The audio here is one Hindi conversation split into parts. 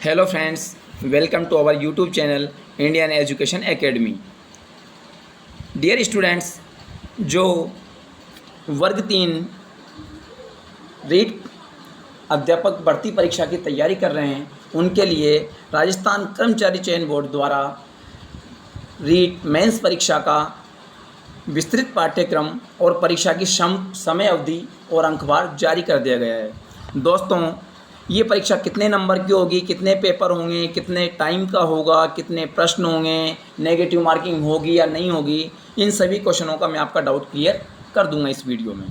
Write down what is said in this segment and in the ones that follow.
Hello friends, welcome to our YouTube channel Indian education academy. Dear students, जो वर्ग 3 रीट अध्यापक भर्ती परीक्षा की तैयारी कर रहे हैं, उनके लिए राजस्थान कर्मचारी चयन बोर्ड द्वारा रीट मेंस परीक्षा का विस्तृत पाठ्यक्रम और परीक्षा की समय अवधि और अंकवार जारी कर दिया गया है। दोस्तों, ये परीक्षा कितने नंबर की होगी, कितने पेपर होंगे, कितने टाइम का होगा, कितने प्रश्न होंगे, नेगेटिव मार्किंग होगी या नहीं होगी, इन सभी क्वेश्चनों का मैं आपका डाउट क्लियर कर दूंगा इस वीडियो में।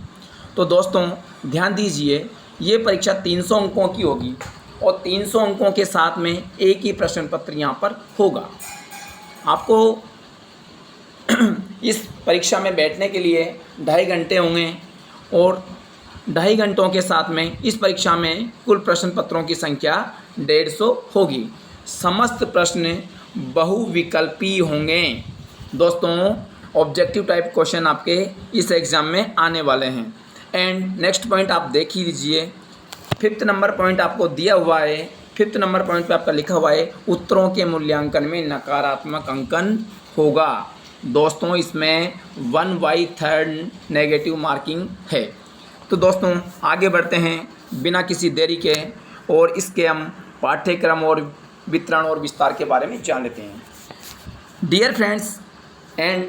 तो दोस्तों ध्यान दीजिए, ये परीक्षा 300 अंकों की होगी और 300 अंकों के साथ में एक ही प्रश्न पत्र यहाँ पर होगा। आपको इस परीक्षा में बैठने के लिए 2.5 घंटे होंगे और 2.5 घंटों के साथ में इस परीक्षा में कुल प्रश्न पत्रों की संख्या 150 होगी। समस्त प्रश्न बहुविकल्पी होंगे। दोस्तों, ऑब्जेक्टिव टाइप क्वेश्चन आपके इस एग्ज़ाम में आने वाले हैं। एंड नेक्स्ट पॉइंट आप देख ही लीजिए, 5th नंबर पॉइंट आपको दिया हुआ है। 5th नंबर पॉइंट पे आपका लिखा हुआ है उत्तरों के मूल्यांकन में नकारात्मक अंकन होगा। दोस्तों, इसमें 1/3 नेगेटिव मार्किंग है। तो दोस्तों आगे बढ़ते हैं बिना किसी देरी के और इसके हम पाठ्यक्रम और वितरण और विस्तार के बारे में जान लेते हैं। डियर फ्रेंड्स एंड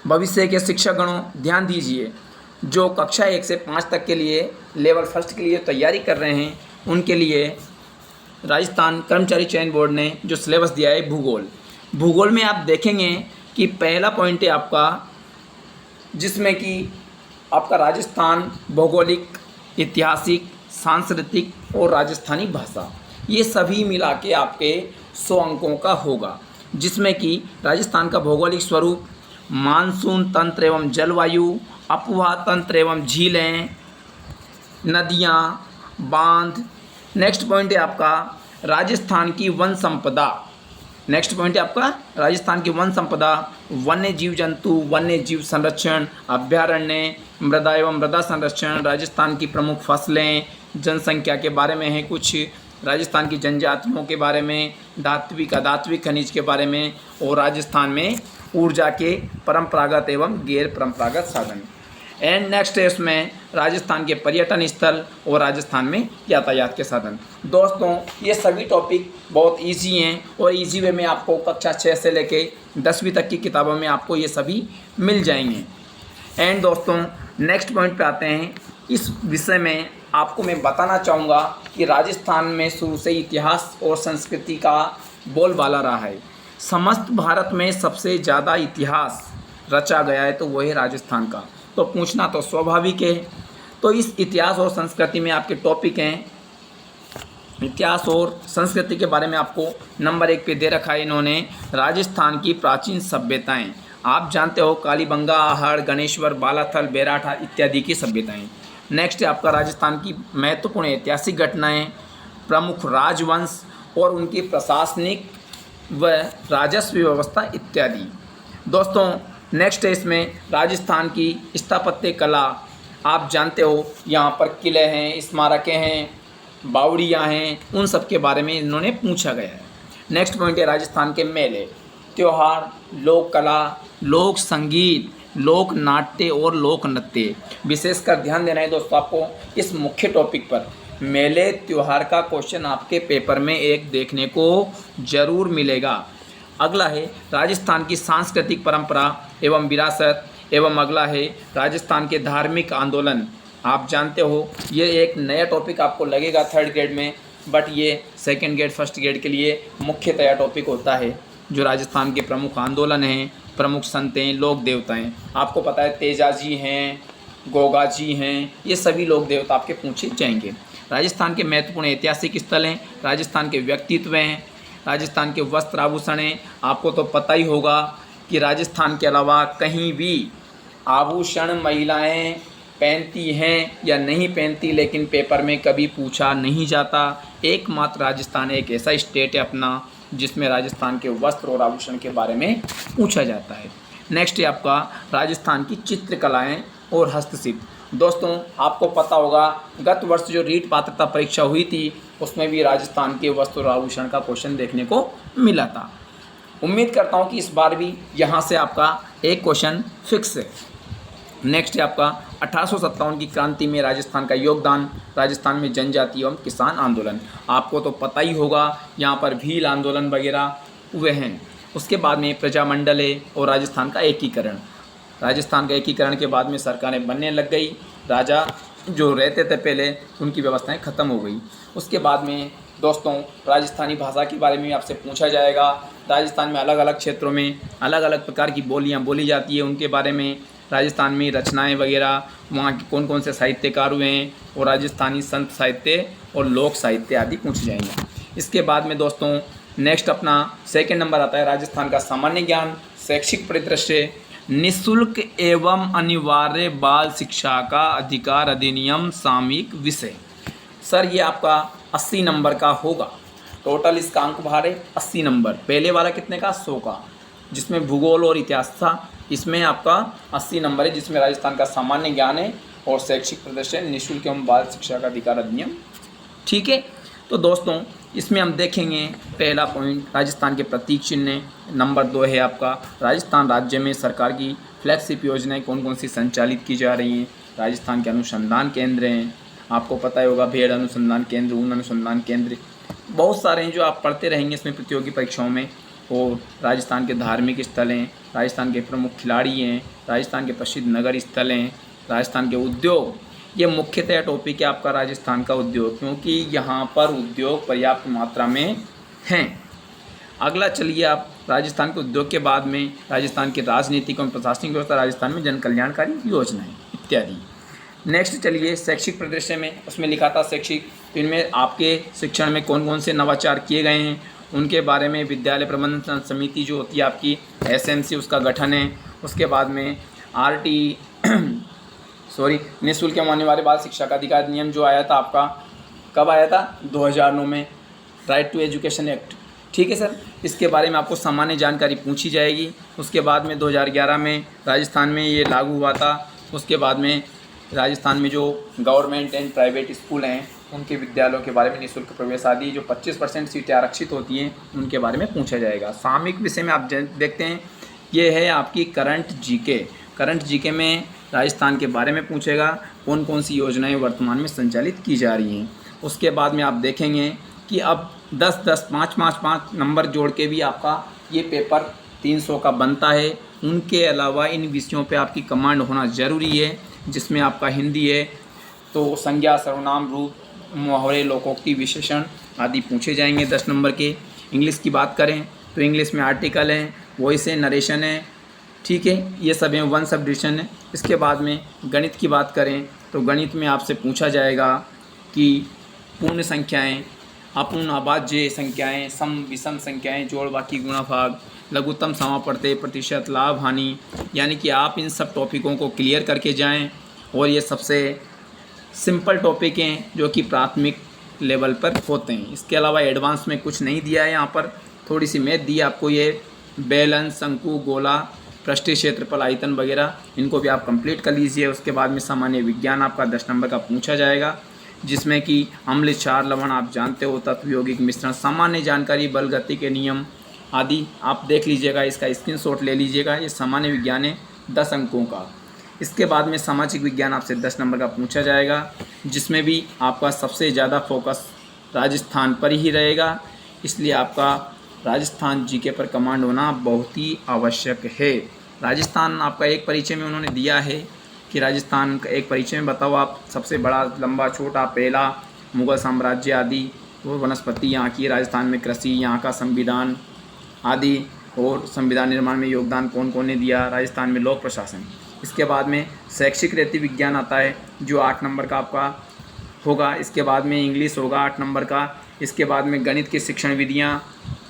भविष्य के शिक्षकगणों, ध्यान दीजिए, जो कक्षा 1 से 5 तक के लिए लेवल फर्स्ट के लिए तैयारी कर रहे हैं, उनके लिए राजस्थान कर्मचारी चयन बोर्ड ने जो सिलेबस दिया है भूगोल में आप देखेंगे कि पहला पॉइंट है आपका, जिसमें कि आपका राजस्थान भौगोलिक, ऐतिहासिक, सांस्कृतिक और राजस्थानी भाषा, ये सभी मिला के आपके 100 अंकों का होगा। जिसमें कि राजस्थान का भौगोलिक स्वरूप, मानसून तंत्र एवं जलवायु, अपवाह तंत्र एवं झीलें, नदियाँ, बांध। नेक्स्ट पॉइंट है आपका राजस्थान की वन संपदा। राजस्थान की वन संपदा, वन्य जीव जंतु, वन्य जीव संरक्षण, अभ्यारण्य, मृदा एवं मृदा संरक्षण, राजस्थान की प्रमुख फसलें, जनसंख्या के बारे में है कुछ, राजस्थान की जनजातियों के बारे में, धात्विक खनिज के बारे में, और राजस्थान में ऊर्जा के परंपरागत एवं गैर परंपरागत साधन। एंड नेक्स्ट है इसमें राजस्थान के पर्यटन स्थल और राजस्थान में यातायात के साधन। दोस्तों, ये सभी टॉपिक बहुत इजी हैं और इजी वे में आपको कक्षा 6 से लेके 10वीं तक की किताबों में आपको ये सभी मिल जाएंगे। एंड दोस्तों नेक्स्ट पॉइंट पे आते हैं। इस विषय में आपको मैं बताना चाहूँगा कि राजस्थान में शुरू से इतिहास और संस्कृति का बोलबाला रहा है। समस्त भारत में सबसे ज़्यादा इतिहास रचा गया है तो वो है राजस्थान का। तो पूछना तो स्वाभाविक है। तो इस इतिहास और संस्कृति में आपके टॉपिक हैं, इतिहास और संस्कृति के बारे में आपको नंबर 1 पे दे रखा है इन्होंने, राजस्थान की प्राचीन सभ्यताएं। आप जानते हो कालीबंगा, आहड़, गणेश्वर, बालाथल, बेराठा इत्यादि की सभ्यताएं। नेक्स्ट है आपका राजस्थान की महत्वपूर्ण ऐतिहासिक घटनाएं, प्रमुख राजवंश और उनकी प्रशासनिक व राजस्व व्यवस्था इत्यादि। दोस्तों नेक्स्ट है इसमें राजस्थान की स्थापत्य कला। आप जानते हो यहाँ पर किले हैं, स्मारकें हैं, बावड़ियाँ हैं, उन सब के बारे में इन्होंने पूछा गया है। नेक्स्ट पॉइंट है राजस्थान के मेले, त्योहार, लोक कला, लोक संगीत, लोक नाट्य और लोक नृत्य। विशेषकर ध्यान देना है दोस्तों आपको इस मुख्य टॉपिक पर। मेले त्योहार का क्वेश्चन आपके पेपर में एक देखने को जरूर मिलेगा। अगला है राजस्थान की सांस्कृतिक परंपरा एवं विरासत, एवं अगला है राजस्थान के धार्मिक आंदोलन। आप जानते हो ये एक नया टॉपिक आपको लगेगा 3rd ग्रेड में, बट ये 2nd ग्रेड 1st ग्रेड के लिए मुख्यतया टॉपिक होता है। जो राजस्थान के प्रमुख आंदोलन हैं, प्रमुख संत हैं, लोक देवताएँ। आपको पता है तेजा जी हैं, गोगा जी हैं, ये सभी लोक देवता आपके पूछे जाएंगे। राजस्थान के महत्वपूर्ण ऐतिहासिक स्थल हैं, राजस्थान के व्यक्तित्व हैं, राजस्थान के वस्त्र आभूषण हैं। आपको तो पता ही होगा कि राजस्थान के अलावा कहीं भी आभूषण महिलाएं पहनती हैं या नहीं पहनती, लेकिन पेपर में कभी पूछा नहीं जाता। एकमात्र राजस्थान एक ऐसा स्टेट है अपना जिसमें राजस्थान के वस्त्र और आभूषण के बारे में पूछा जाता है। नेक्स्ट है आपका राजस्थान की चित्रकलाएं और हस्तशिल्प। दोस्तों आपको पता होगा गत वर्ष जो रीट पात्रता परीक्षा हुई थी उसमें भी राजस्थान के वस्त्र और आभूषण का क्वेश्चन देखने को मिला था। उम्मीद करता हूँ कि इस बार भी यहाँ से आपका एक क्वेश्चन फिक्स है। नेक्स्ट है आपका 1857 की क्रांति में राजस्थान का योगदान, राजस्थान में जनजाति एवं किसान आंदोलन। आपको तो पता ही होगा यहाँ पर भील आंदोलन वगैरह हुए हैं। उसके बाद में प्रजामंडल है और राजस्थान का एकीकरण। राजस्थान का एकीकरण के बाद में सरकारें बनने लग गई, राजा जो रहते थे पहले उनकी व्यवस्थाएं ख़त्म हो गई। उसके बाद में दोस्तों राजस्थानी भाषा के बारे में आपसे पूछा जाएगा। राजस्थान में अलग अलग क्षेत्रों में अलग अलग प्रकार की बोलियां बोली जाती है, उनके बारे में, राजस्थान में रचनाएं वगैरह, वहाँ के कौन कौन से साहित्यकार हुए हैं और राजस्थानी संत साहित्य और लोक साहित्य आदि पूछे जाएंगे। इसके बाद में दोस्तों नेक्स्ट अपना सेकंड नंबर आता है राजस्थान का सामान्य ज्ञान, शैक्षिक परिदृश्य, निःशुल्क एवं अनिवार्य बाल शिक्षा का अधिकार अधिनियम सामयिक विषय। सर ये आपका 80 नंबर का होगा। टोटल इसका अंक भार है 80 नंबर। पहले वाला कितने का, 100 का, जिसमें भूगोल और इतिहास था। इसमें आपका 80 नंबर है, जिसमें राजस्थान का सामान्य ज्ञान है और शैक्षिक प्रदर्शन, निःशुल्क एवं बाल शिक्षा का अधिकार अधिनियम। ठीक है, तो दोस्तों इसमें हम देखेंगे पहला पॉइंट राजस्थान के प्रतीक चिन्ह। नंबर 2 है आपका राजस्थान राज्य में सरकार की फ्लैगशिप योजनाएं कौन कौन सी संचालित की जा रही हैं। राजस्थान के अनुसंधान केंद्र हैं, आपको पता ही होगा, भेड़ अनुसंधान केंद्र, ऊन अनुसंधान केंद्र, बहुत सारे हैं जो आप पढ़ते रहेंगे इसमें प्रतियोगी परीक्षाओं में। और राजस्थान के धार्मिक स्थल हैं, राजस्थान के प्रमुख खिलाड़ी हैं, राजस्थान के प्रसिद्ध नगर स्थल हैं, राजस्थान के उद्योग। ये मुख्यतः टॉपिक है आपका राजस्थान का उद्योग, क्योंकि यहाँ पर उद्योग पर्याप्त मात्रा में हैं। अगला चलिए आप राजस्थान के उद्योग के बाद में राजस्थान की राजनीतिक और प्रशासनिक व्यवस्था, राजस्थान में जन कल्याणकारी योजनाएं इत्यादि। नेक्स्ट चलिए शैक्षिक परिदृश्य में, उसमें लिखा था शैक्षिक, तो इनमें आपके शिक्षण में कौन कौन से नवाचार किए गए हैं उनके बारे में। विद्यालय प्रबंधन समिति जो होती है आपकी एसएमसी, उसका गठन है। उसके बाद में आरटी निःशुल्क एवं अनिवार्य बाल शिक्षा का अधिकार अधिनियम जो आया था आपका, कब आया था, 2009 में, राइट टू एजुकेशन एक्ट। ठीक है सर, इसके बारे में आपको सामान्य जानकारी पूछी जाएगी। उसके बाद में 2011 में राजस्थान में ये लागू हुआ था। उसके बाद में राजस्थान में जो गवर्नमेंट एंड प्राइवेट स्कूल हैं उनके विद्यालयों के बारे में निःशुल्क प्रवेश आदि, जो 25% सीटें आरक्षित होती हैं उनके बारे में पूछा जाएगा। सामयिक विषय में आप देखते हैं ये है आपकी करंट जीके। करंट जीके में राजस्थान के बारे में पूछेगा, कौन कौन सी योजनाएं वर्तमान में संचालित की जा रही हैं। उसके बाद में आप देखेंगे कि अब 10-10, 5-5 नंबर जोड़ के भी आपका ये पेपर 300 का बनता है। उनके अलावा इन विषयों पे आपकी कमांड होना ज़रूरी है, जिसमें आपका हिंदी है तो संज्ञा, सर्वनाम, रूप, मुहावरे, लोकोक्ति, विशेषण आदि पूछे जाएंगे 10 नंबर के। इंग्लिश की बात करें तो इंग्लिश में आर्टिकल हैं, वॉइस है, नरेशन है, ठीक है, ये सब हैं, वन सब डिविजन है। इसके बाद में गणित की बात करें तो गणित में आपसे पूछा जाएगा कि पूर्ण संख्याएं, अपूर्ण अभाज्य संख्याएं, सम विषम संख्याएं, जोड़, बाकी, गुणा, भाग, लघुत्तम, समापवर्त्य, प्रतिशत, लाभ, हानि, यानी कि आप इन सब टॉपिकों को क्लियर करके जाएं। और ये सबसे सिंपल टॉपिक हैं जो कि प्राथमिक लेवल पर होते हैं। इसके अलावा एडवांस में कुछ नहीं दिया है, यहाँ पर थोड़ी सी मैथ दी है आपको। ये बेलन, शंकु, गोला, पृष्ठीय क्षेत्रफल, आयतन वगैरह, इनको भी आप कंप्लीट कर लीजिए। उसके बाद में सामान्य विज्ञान आपका 10 नंबर का पूछा जाएगा, जिसमें कि अम्ल, क्षार, लवण आप जानते हो, तत्व, यौगिक मिश्रण, सामान्य जानकारी, बल, गति के नियम आदि आप देख लीजिएगा। इसका स्क्रीनशॉट ले लीजिएगा। ये सामान्य विज्ञान है 10 अंकों का। इसके बाद में सामाजिक विज्ञान आपसे 10 नंबर का पूछा जाएगा, जिसमें भी आपका सबसे ज़्यादा फोकस राजस्थान पर ही रहेगा। इसलिए आपका राजस्थान जीके पर कमांड होना बहुत ही आवश्यक है। राजस्थान आपका एक परिचय में उन्होंने दिया है कि राजस्थान का एक परिचय में बताओ आप सबसे बड़ा, लंबा, छोटा, पहला, मुगल साम्राज्य आदि, वो वनस्पति यहाँ की, राजस्थान में कृषि, यहाँ का संविधान आदि, और संविधान निर्माण में योगदान कौन कौन ने दिया, राजस्थान में लोक प्रशासन। इसके बाद में शैक्षिक रीति विज्ञान आता है जो 8 नंबर का आपका होगा। इसके बाद में इंग्लिश होगा 8 नंबर का। इसके बाद में गणित की शिक्षण विधियाँ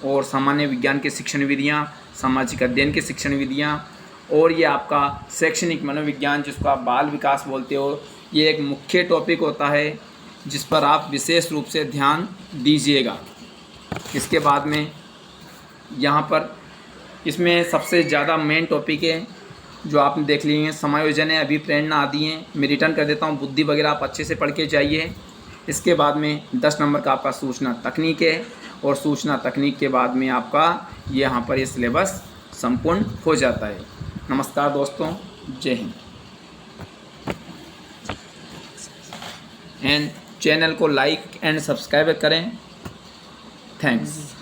और सामान्य विज्ञान की शिक्षण विधियाँ, सामाजिक अध्ययन की शिक्षण विधियाँ, और ये आपका शैक्षणिक मनोविज्ञान जिसको आप बाल विकास बोलते हो, ये एक मुख्य टॉपिक होता है जिस पर आप विशेष रूप से ध्यान दीजिएगा। इसके बाद में यहाँ पर इसमें सबसे ज़्यादा मेन टॉपिक है जो आपने देख लिए हैं, समायोजन है, अभिप्रेरणा आदि हैं। मैं रिटर्न कर देता हूँ, बुद्धि वगैरह आप अच्छे से पढ़ के जाइए। इसके बाद में 10 नंबर का आपका सूचना तकनीक है, और सूचना तकनीक के बाद में आपका यहाँ पर ये सिलेबस संपूर्ण हो जाता है। नमस्कार दोस्तों, जय हिंद। एंड चैनल को लाइक एंड सब्सक्राइब करें। थैंक्स।